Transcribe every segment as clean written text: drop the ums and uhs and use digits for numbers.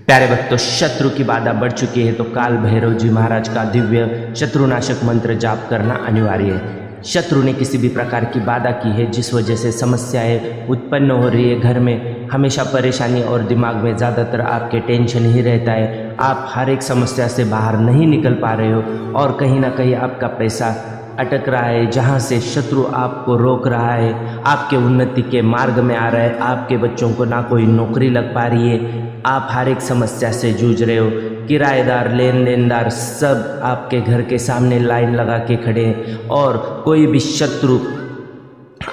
प्यारे भक्तों, शत्रु की बाधा बढ़ चुकी है तो काल भैरव जी महाराज का दिव्य शत्रुनाशक मंत्र जाप करना अनिवार्य है। शत्रु ने किसी भी प्रकार की बाधा की है जिस वजह से समस्याएं उत्पन्न हो रही है, घर में हमेशा परेशानी और दिमाग में ज़्यादातर आपके टेंशन ही रहता है, आप हर एक समस्या से बाहर नहीं निकल पा रहे हो और कहीं ना कहीं आपका पैसा अटक रहा है, जहाँ से शत्रु आपको रोक रहा है, आपके उन्नति के मार्ग में आ रहा है, आपके बच्चों को ना कोई नौकरी लग पा रही है, आप हर एक समस्या से जूझ रहे हो, किराएदार लेन देनदार सब आपके घर के सामने लाइन लगा के खड़े हैं और कोई भी शत्रु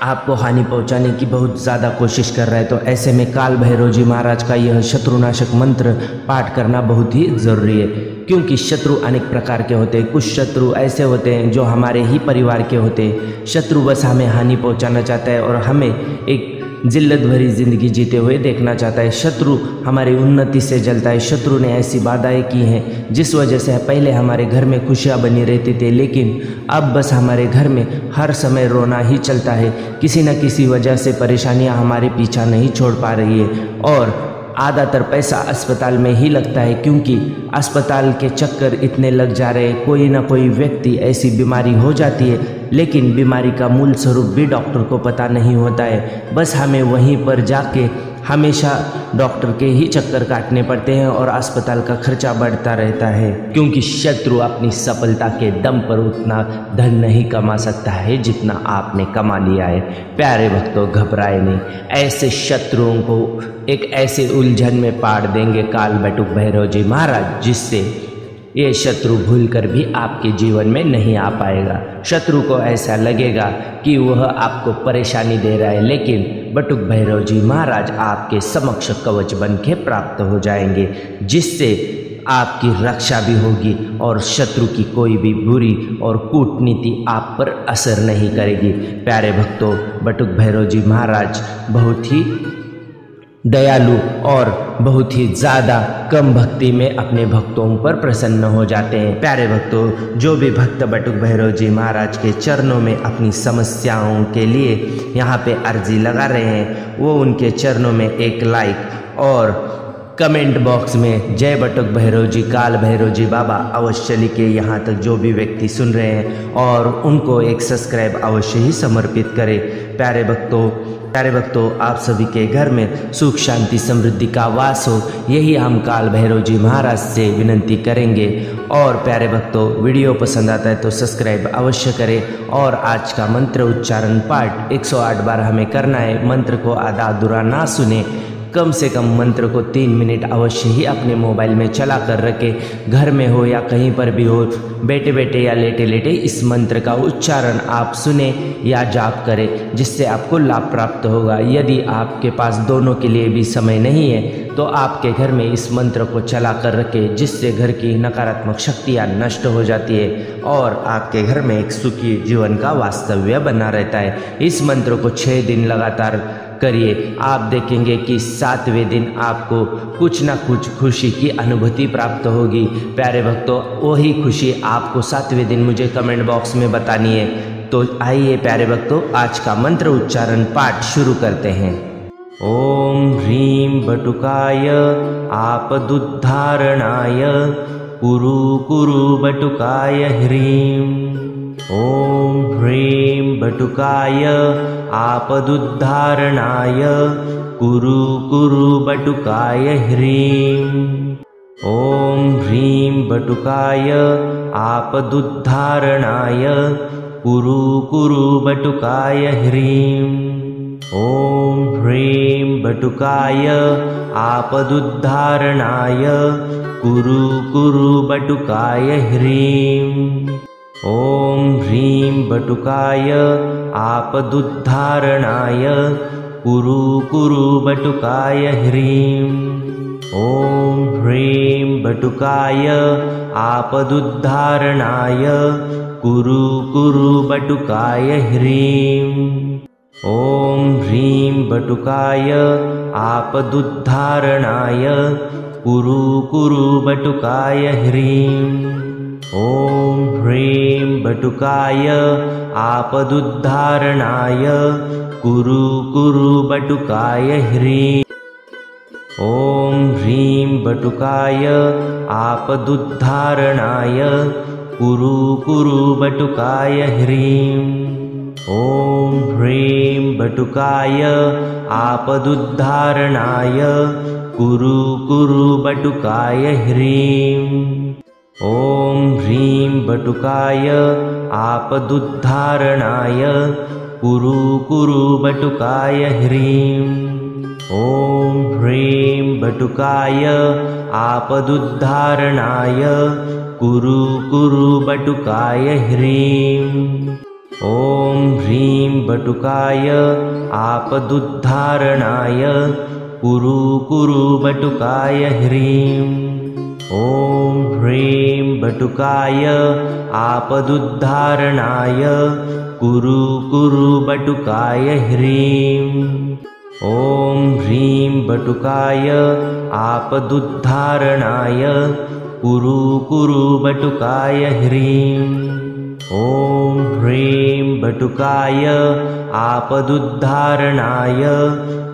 आपको हानि पहुंचाने की बहुत ज़्यादा कोशिश कर रहा है। तो ऐसे में काल भैरव जी महाराज का यह शत्रुनाशक मंत्र पाठ करना बहुत ही ज़रूरी है, क्योंकि शत्रु अनेक प्रकार के होते हैं। कुछ शत्रु ऐसे होते हैं जो हमारे ही परिवार के होते हैं। शत्रु बस हमें हानि पहुंचाना चाहता है और हमें एक जिल्लत भरी ज़िंदगी जीते हुए देखना चाहता है। शत्रु हमारी उन्नति से जलता है। शत्रु ने ऐसी बाधाएं की हैं जिस वजह से पहले हमारे घर में खुशियां बनी रहती थी, लेकिन अब बस हमारे घर में हर समय रोना ही चलता है। किसी न किसी वजह से परेशानियां हमारे पीछा नहीं छोड़ पा रही है और आधातर पैसा अस्पताल में ही लगता है, क्योंकि अस्पताल के चक्कर इतने लग जा रहे हैं। कोई ना कोई व्यक्ति ऐसी बीमारी हो जाती है, लेकिन बीमारी का मूल स्वरूप भी डॉक्टर को पता नहीं होता है। बस हमें वहीं पर जाके हमेशा डॉक्टर के ही चक्कर काटने पड़ते हैं और अस्पताल का खर्चा बढ़ता रहता है, क्योंकि शत्रु अपनी सफलता के दम पर उतना धन नहीं कमा सकता है जितना आपने कमा लिया है। प्यारे भक्तों, घबराए नहीं, ऐसे शत्रुओं को एक ऐसे उलझन में पाड़ देंगे काल बटुक भैरव जी महाराज, जिससे ये शत्रु भूलकर भी आपके जीवन में नहीं आ पाएगा। शत्रु को ऐसा लगेगा कि वह आपको परेशानी दे रहा है, लेकिन बटुक भैरव जी महाराज आपके समक्ष कवच बन के प्राप्त हो जाएंगे, जिससे आपकी रक्षा भी होगी और शत्रु की कोई भी बुरी और कूटनीति आप पर असर नहीं करेगी। प्यारे भक्तों, बटुक भैरव जी महाराज बहुत ही दयालु और बहुत ही ज़्यादा कम भक्ति में अपने भक्तों पर प्रसन्न हो जाते हैं। प्यारे भक्तों, जो भी भक्त बटुक भैरव जी महाराज के चरणों में अपनी समस्याओं के लिए यहाँ पे अर्जी लगा रहे हैं, वो उनके चरणों में एक लाइक और कमेंट बॉक्स में जय बटुक भैरव जी, काल भैरव जी बाबा अवश्य लिखे। यहाँ तक जो भी व्यक्ति सुन रहे हैं और उनको एक सब्सक्राइब अवश्य ही समर्पित करें। प्यारे भक्तों, आप सभी के घर में सुख शांति समृद्धि का वास हो, यही हम काल भैरव जी महाराज से विनंती करेंगे। और प्यारे भक्तों, वीडियो पसंद आता है तो सब्सक्राइब अवश्य करें और आज का मंत्र उच्चारण पाठ 108 बार हमें करना है। मंत्र को आधा अधूरा ना सुने, कम से कम मंत्र को 3 मिनट अवश्य ही अपने मोबाइल में चला कर रखें। घर में हो या कहीं पर भी हो, बैठे बैठे या लेटे लेटे इस मंत्र का उच्चारण आप सुने या जाप करें, जिससे आपको लाभ प्राप्त होगा। यदि आपके पास दोनों के लिए भी समय नहीं है तो आपके घर में इस मंत्र को चला कर रखें, जिससे घर की नकारात्मक शक्तियाँ नष्ट हो जाती है और आपके घर में एक सुखी जीवन का वास्तव्य बना रहता है। इस मंत्र को 6 दिन लगातार करिए, आप देखेंगे कि 7वें दिन आपको कुछ ना कुछ खुशी की अनुभूति प्राप्त होगी। प्यारे भक्तों, वही खुशी आपको 7वें दिन मुझे कमेंट बॉक्स में बतानी है। तो आइए प्यारे भक्तों, आज का मंत्र उच्चारण पाठ शुरू करते हैं। ओम ह्रीं बटुकाय आपदुद्धारणाय कुरु कुरु बटुकाय ह्रीं। ओम ह्रीं बटुकाय आपदुद्धारणाय कुरु कुरु बटुकाय ह्रीं। ओम ह्रीं बटुकाय आपदुद्धारणाय कुरु कुरु बटुकाय ह्रीं। ओम ह्रीं बटुकाय आपदुद्धारणाय कुरु कुरु बटुकाय ह्रीं। ओम ह्रीं बटुकाय आपदुद्धारणाय कुरु कुरु बटुकाय ह्रीं। ओम ह्रीं बटुकाय आपदुद्धारणाय कुरु कुरु बटुकाय ह्रीं। ओम ह्रीं बटुकाय आपदुद्धारणाय कुरु कुरु बटुकाय ह्रीं। ओम ह्रीं बटुकाय आपदुद्धारणाय कुरु कुरु बटुकाय ह्रीं। ॐ ह्रीं बटुकाय आपदुद्धारणाय कुरु कुरु बटुकाय ह्रीं। ॐ ह्रीं बटुकाय आपदुद्धारणाय कुरु कुरु बटुकाय ह्रीं। ॐ ह्रीं बटुकाय आपदुद्धारणाय कुरु कुरु बटुकाय ह्रीं। ॐ ह्रीं बटुकाय आपदुद्धारणाय कुरु कुरु बटुकाय ह्रीं। ॐ ह्रीं बटुकाय आपदुद्धारणाय कुरु कुरु बटुकाय ह्रीं। ॐ ह्रीं बटुकाय आपदुद्धारणाय कुरु कुरु बटुकाय ह्रीं। ॐ ह्रीं बटुकाय आपदुद्धारणाय कुरु कुरु बटुकाय ह्रीं। ॐ ह्रीं बटुकाय आपदुद्धारणाय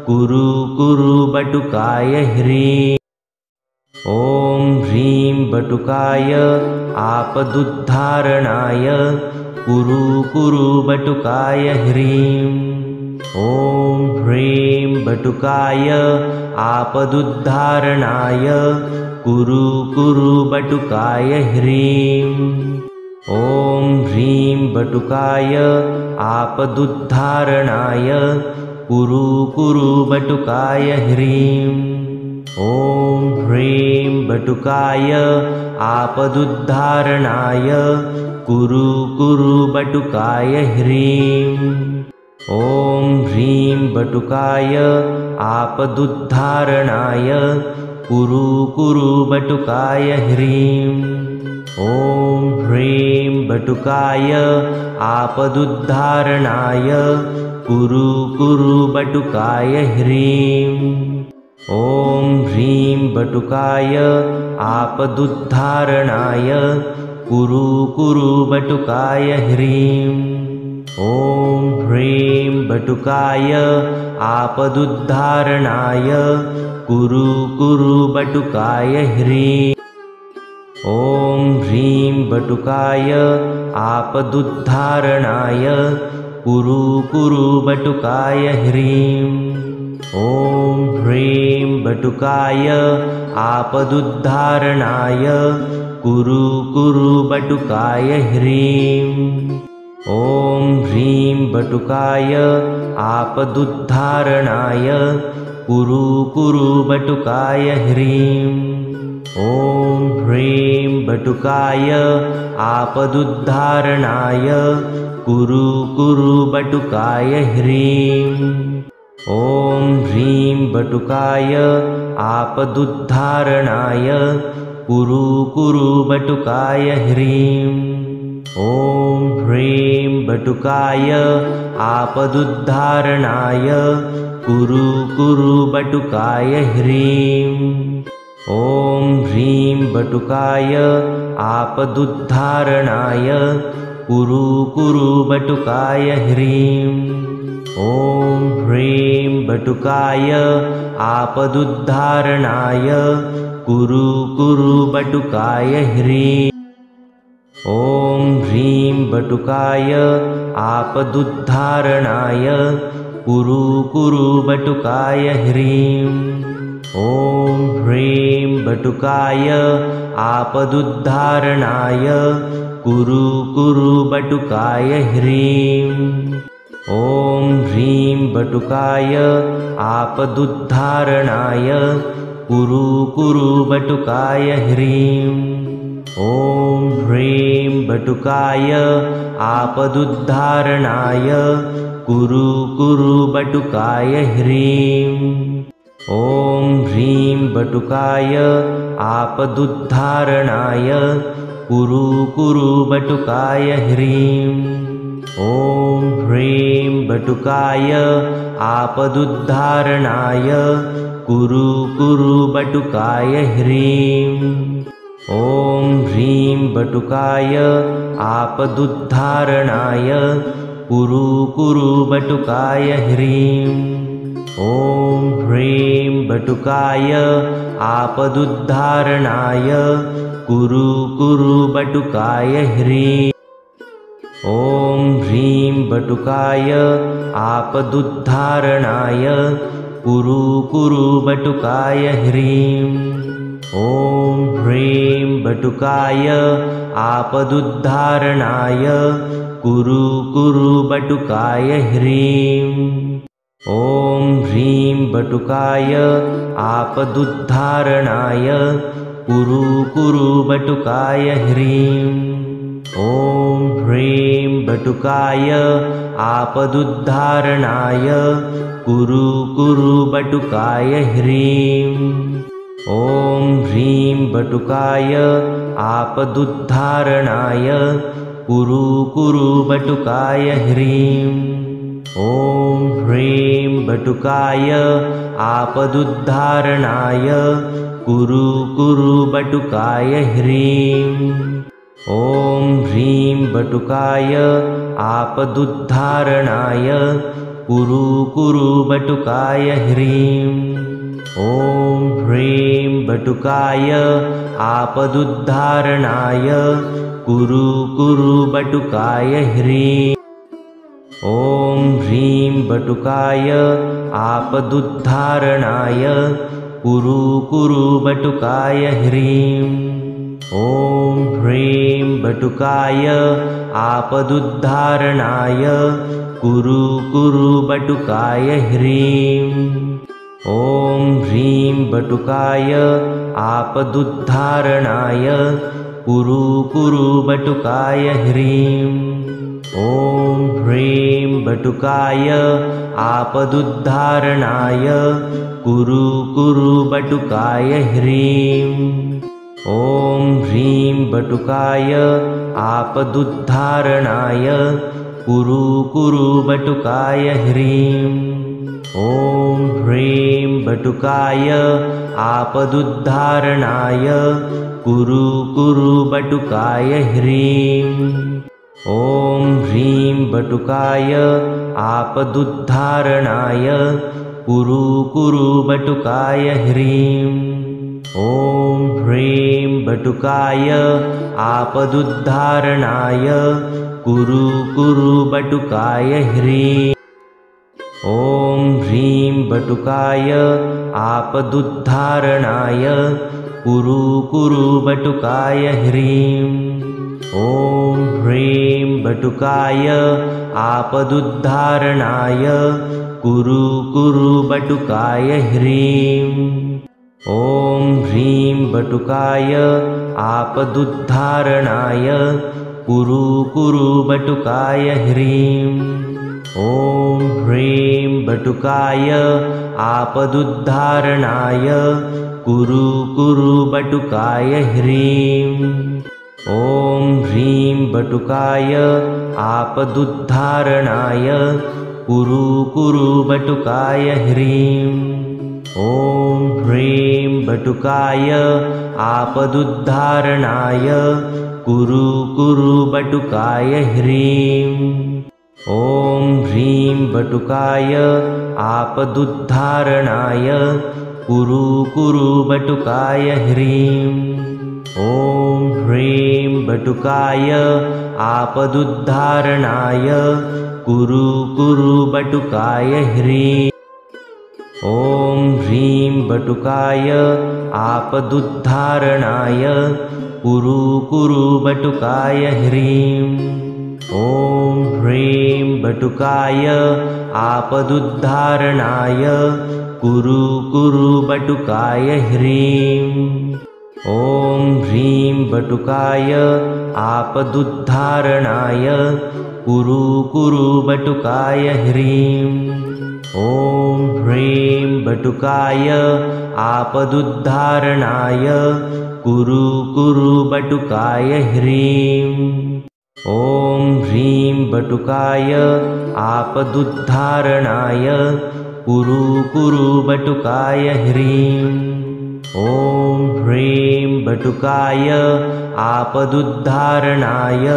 कुरु कुरु बटुकाय ह्रीं। ॐ ह्रीं बटुकाय आपदुद्धारणाय कुरु कुरु बटुकाय ह्रीं। ॐ ह्रीं बटुकाय आपदुद्धारणाय कुरु कुरु बटुकाय ह्रीं। ॐ ह्रीं बटुकाय आपदुद्धारणाय कुरु कुरु बटुकाय ह्रीं। ॐ ह्रीं बटुकाय आपदुद्धारणाय कुरु कुरु बटुकाय ह्रीं। ॐ ह्रीं बटुकाय आपदुद्धारणाय कुरु कुरु बटुकाय ह्रीं। ॐ ह्रीं बटुकाय आपदुद्धारणाय कुरु कुरु बटुकाय ह्रीं। ॐ ह्रीं बटुकाय आपदुद्धारणाय कुरु कुरु बटुकाय ह्रीं। ॐ ह्रीं बटुकाय आपदुद्धारणाय कुरु कुरु बटुकाय ह्रीं। ॐ ह्रीं बटुकाय आपदुद्धारणाय कुरु कुरु बटुकाय ह्रीं। ॐ ह्रीं बटुकाय आपदुद्धारणाय कुरु कुरु बटुकाय ह्रीं। ॐ ह्रीं बटुकाय आपदुद्धारणाय कुरु कुरु बटुकाय ह्रीं। ॐ ह्रीं बटुकाय आपदुद्धारणाय कुरु कुरु बटुकाय ह्रीं। ॐ ह्रीं बटुकाय आपदुद्धारणाय कुरु कुरु बटुकाय ह्रीं। ॐ ह्रीं बटुकाय आपदुद्धारणाय कुरु कुरु बटुकाय ह्रीं। ॐ ह्रीं बटुकाय आपदुद्धारणाय कुरु कुरु बटुकाय ह्रीं। ॐ ह्रीं बटुकाय आपदुद्धारणाय कुरु कुरु बटुकाय ह्रीं। ॐ ह्रीं बटुकाय आपदुद्धारणाय कुरु कुरु बटुकाय ह्रीं। ॐ ह्रीं बटुकाय आपदुद्धारणाय कुरु कुरु बटुकाय ह्रीं। ॐ ह्रीं बटुकाय आपदुद्धारणाय कुरु कुरु बटुकाय ह्रीं। ॐ ह्रीं बटुकाय आपदुद्धारणाय कुरु कुरु बटुकाय ह्रीं। ॐ ह्रीं बटुकाय आपदुद्धारणाय कुरु कुरु बटुकाय ह्रीं। ॐ ह्रीं बटुकाय आपदुद्धारणाय कुरु कुरु बटुकाय ह्रीं। ॐ ह्रीं बटुकाय आपदुद्धारणाय कुरु कुरु बटुकाय ह्रीं। ॐ ह्रीं बटुकाय आपदुद्धारणाय कुरु कुरु बटुकाय ह्रीं। ॐ ह्रीं बटुकाय आपदुद्धारणाय कुरु कुरु बटुकाय ह्रीं। ॐ ह्रीं बटुकाय आपदुद्धारणाय कुरु कुरु बटुकाय ह्रीं। ॐ ह्रीं बटुकाय आपदुद्धारणाय कुरु कुरु बटुकाय ह्रीं। ॐ ह्रीं बटुकाय आपदुद्धारणाय कुरु कुरु बटुकाय ह्रीं। ॐ ह्रीं बटुकाय आपदुद्धारणाय कुरु कुरु बटुकाय ह्रीं। ॐ ह्रीं बटुकाय आपदुद्धारणाय कुरु कुरु बटुकाय ह्रीं। ॐ ह्रीं बटुकाय आपदुद्धारणाय कुरु कुरु बटुकाय ह्रीं। ॐ ह्रीं बटुकाय आपदुद्धारणाय कुरु कुरु बटुकाय ह्रीं। ॐ ह्रीं बटुकाय आपदुद्धारणाय कुरु कुरु बटुकाय ह्रीं। ॐ ह्रीं बटुकाय आपदुद्धारणाय कुरु कुरु बटुकाय ह्रीं। ॐ ह्रीं बटुकाय आपदुद्धारणाय कुरु कुरु बटुकाय ह्रीं। ॐ ह्रीं बटुकाय आपदुद्धारणाय कुरु कुरु बटुकाय ह्रीं। ॐ ह्रीं बटुकाय आपदुद्धारणाय कुरु कुरु बटुकाय ह्रीं। ॐ ह्रीं बटुकाय आपदुद्धारणाय कुरु कुरु बटुकाय ह्रीं। ॐ ह्रीं बटुकाय आपदुद्धारणाय कुरु कुरु बटुकाय ह्रीं। ॐ ह्रीं बटुकाय आपदुद्धारणाय कुरु कुरु बटुकाय ह्रीं। ॐ ह्रीं बटुकाय आपदुद्धारणाय कुरु कुरु बटुकाय ह्रीं। ॐ ह्रीं बटुकाय आपदुद्धारणाय कुरु कुरु बटुकाय ह्रीं। ॐ ह्रीं बटुकाय आपदुद्धारणाय कुरु कुरु बटुकाय ह्रीं। ॐ ह्रीं बटुकाय आपदुद्धारणाय कुरु कुरु बटुकाय ह्रीं। ॐ ह्रीं बटुकाय आपदुद्धारणाय कुरु कुरु बटुकाय ह्रीं। ॐ ह्रीं बटुकाय आपदुद्धारणाय कुरु कुरु बटुकाय ह्रीं। ॐ ह्रीं बटुकाय आपदुद्धारणाय कुरु कुरु बटुकाय ह्रीं। ॐ ह्रीं बटुकाय आपदुद्धारणाय कुरु कुरु बटुकाय ह्रीं। ॐ ह्रीं बटुकाय आपदुद्धारणाय कुरु कुरु बटुकाय ह्रीं। ॐ ह्रीं बटुकाय आपदुद्धारणाय कुरु कुरु बटुकाय ह्रीं। ॐ ह्रीं बटुकाय आपदुद्धारणाय कुरु कुरु बटुकाय ह्रीं। ॐ ह्रीं बटुकाय आपदुद्धारणाय कुरु कुरु बटुकाय ह्रीं। ॐ ह्रीं बटुकाय आपदुद्धारणाय कुरु कुरु बटुकाय ह्रीं। ॐ ह्रीं बटुकाय आपदुद्धारणाय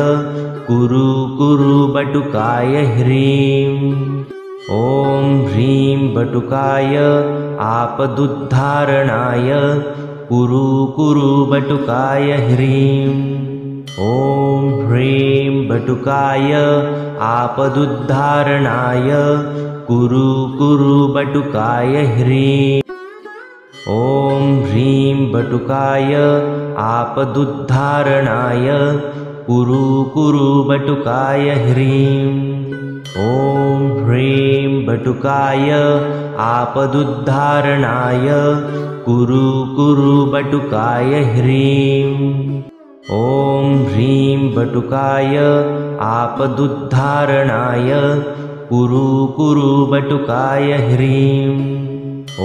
कुरु कुरु बटुकाय ह्रीं। ॐ ह्रीं बटुकाय आपदुद्धारणाय कुरु कुरु बटुकाय ह्रीं। ॐ ह्रीं बटुकाय आपदुद्धारणाय कुरु कुरु बटुकाय ह्रीं। ॐ ह्रीं बटुकाय आपदुद्धारणाय कुरु कुरु बटुकाय ह्रीं। ॐ ह्रीं बटुकाय आपदुद्धारणाय कुरु कुरु बटुकाय ह्रीं। ॐ ह्रीं बटुकाय आपदुद्धारणाय कुरु कुरु बटुकाय ह्रीं।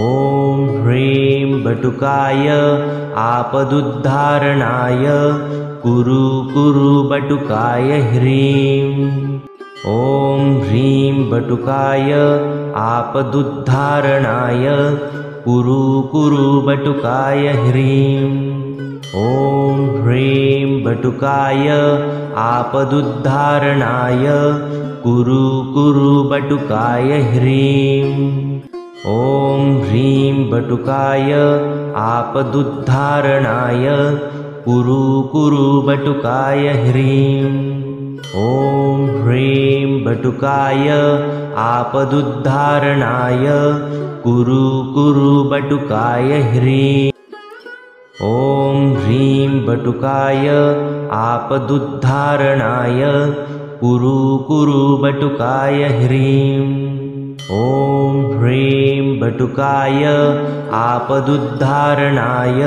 ॐ ह्रीं बटुकाय आपदुद्धारणाय कुरु कुरु बटुकाय ह्रीं। ॐ ह्रीं बटुकाय आपदुद्धारणाय कुरु कुरु बटुकाय ह्रीं। ॐ ह्रीं बटुकाय आपदुद्धारणाय कुरु कुरु बटुकाय ह्रीं। ॐ ह्रीं बटुकाय आपदुद्धारणाय कुरु कुरु बटुकाय ह्रीं। ॐ ह्रीं बटुकाय आपदुद्धारणाय कुरु कुरु बटुकाय ह्रीं। ॐ ह्रीं बटुकाय आपदुद्धारणाय कुरु कुरु बटुकाय ह्रीं। ॐ ह्रीं बटुकाय आपदुद्धारणाय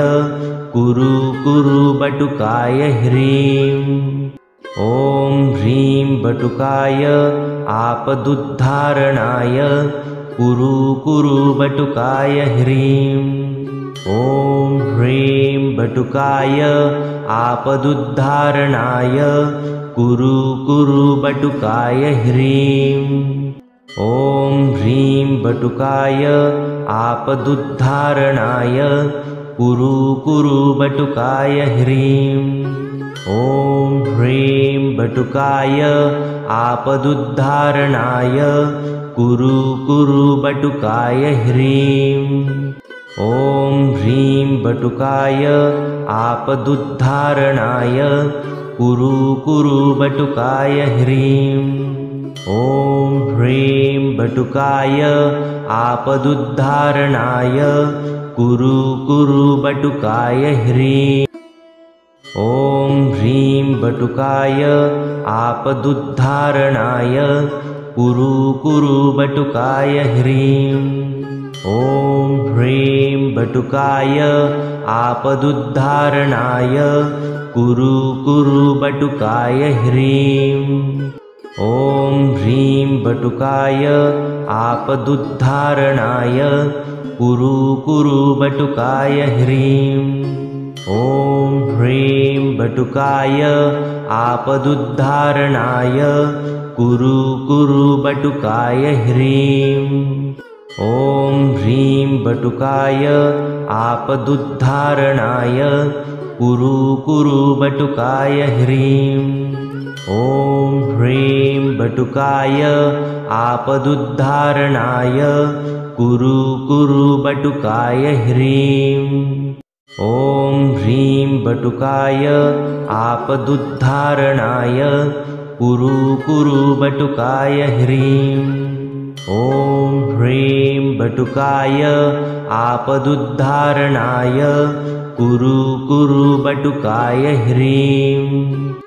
कुरु कुरु बटुकाय ह्रीं। ॐ ह्रीं बटुकाय आपदुद्धारणाय कुरु कुरु बटुकाय ह्रीं। ॐ ह्रीं बटुकाय आपदुद्धारणाय कुरु कुरु बटुकाय ह्रीं। ॐ ह्रीं बटुकाय आपदुद्धारणाय कुरु कुरु बटुकाय ह्रीं। ॐ ह्रीं बटुकाय आपदुद्धारणाय कुरु कुरु बटुकाय ह्रीं। ॐ ह्रीं बटुकाय आपदुद्धारणाय कुरु कुरु बटुकाय ह्रीं। ॐ ह्रीं बटुकाय आपदुद्धारणाय कुरु कुरु बटुकाय ह्रीं। ॐ ह्रीं बटुकाय आपदुद्धारणाय कुरु कुरु बटुकाय ह्रीं। ॐ ह्रीं बटुकाय आपदुद्धारणाय कुरु कुरु बटुकाय ह्रीं। ॐ ह्रीं बटुकाय आपदुद्धारणाय कुरु कुरु बटुकाय ह्रीं। ॐ ह्रीं बटुकाय आपदुद्धारणाय कुरु कुरु बटुकाय ह्रीं। ॐ ह्रीं बटुकाय आपदुद्धारणाय कुरु कुरु बटुकाय ह्रीं। ॐ ह्रीं बटुकाय आपदुद्धारणाय कुरु कुरु बटुकाय ह्रीं। ॐ ह्रीं बटुकाय आपदुद्धारणाय कुरु कुरु बटुकाय ह्रीं। ॐ ह्रीं बटुकाय आपदुद्धारणाय कुरु कुरु बटुकाय ह्रीं।